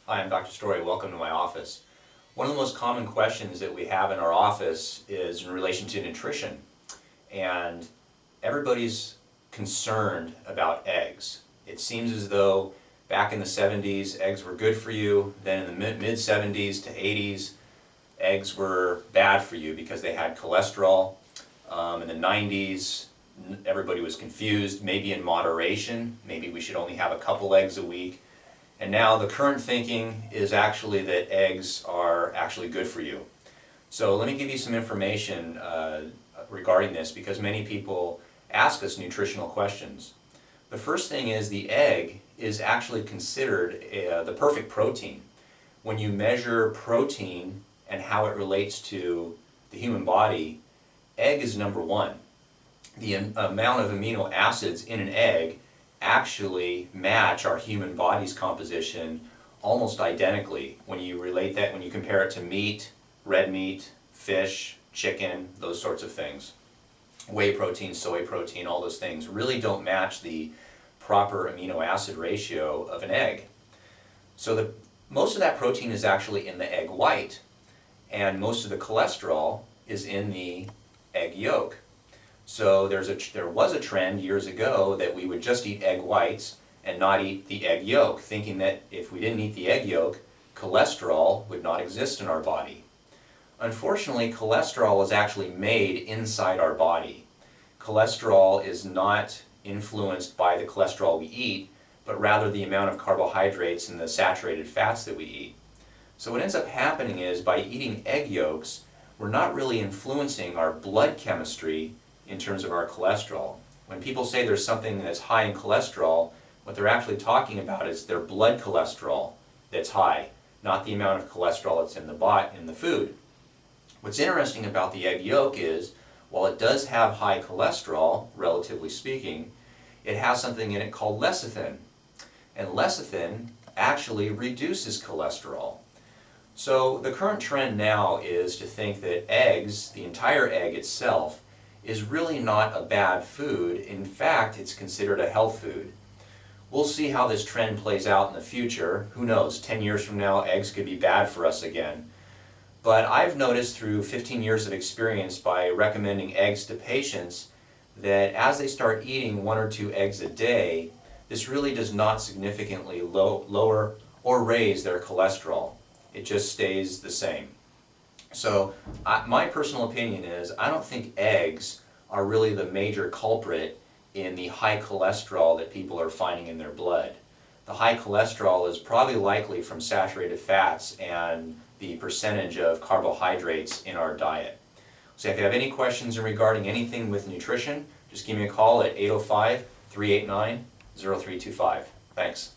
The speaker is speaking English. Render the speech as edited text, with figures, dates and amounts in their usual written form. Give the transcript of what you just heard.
Hi, I'm Dr. Story. Welcome to my office. One of the most common questions that we have in our office is in relation to nutrition. And everybody's concerned about eggs. It seems as though back in the 70s, eggs were good for you. Then in the mid-70s to 80s, eggs were bad for you because they had cholesterol. In the 90s, everybody was confused, maybe in moderation. Maybe we should only have a couple eggs a week. And now the current thinking is actually that eggs are actually good for you. So let me give you some information regarding this because many people ask us nutritional questions. The first thing is the egg is actually considered the perfect protein. When you measure protein and how it relates to the human body, egg is number one. The amount of amino acids in an egg actually match our human body's composition almost identically when you relate that, when you compare it to meat, red meat, fish, chicken, those sorts of things. Whey protein, soy protein, all those things really don't match the proper amino acid ratio of an egg. So most of that protein is actually in the egg white, and most of the cholesterol is in the egg yolk. So there was a trend years ago that we would just eat egg whites and not eat the egg yolk, thinking that if we didn't eat the egg yolk, cholesterol would not exist in our body. Unfortunately, cholesterol is actually made inside our body. Cholesterol is not influenced by the cholesterol we eat, but rather the amount of carbohydrates and the saturated fats that we eat. So what ends up happening is by eating egg yolks, we're not really influencing our blood chemistry in terms of our cholesterol. When people say there's something that's high in cholesterol, what they're actually talking about is their blood cholesterol that's high, not the amount of cholesterol that's in the food. What's interesting about the egg yolk is, while it does have high cholesterol, relatively speaking, it has something in it called lecithin. And lecithin actually reduces cholesterol. So the current trend now is to think that eggs, the entire egg itself, is really not a bad food. In fact, it's considered a health food. We'll see how this trend plays out in the future. Who knows, 10 years from now, eggs could be bad for us again. But I've noticed through 15 years of experience by recommending eggs to patients that as they start eating 1 or 2 eggs a day, this really does not significantly lower or raise their cholesterol. It just stays the same. So my personal opinion is I don't think eggs are really the major culprit in the high cholesterol that people are finding in their blood. The high cholesterol is probably likely from saturated fats and the percentage of carbohydrates in our diet. So if you have any questions regarding anything with nutrition, just give me a call at 805-389-0325. Thanks.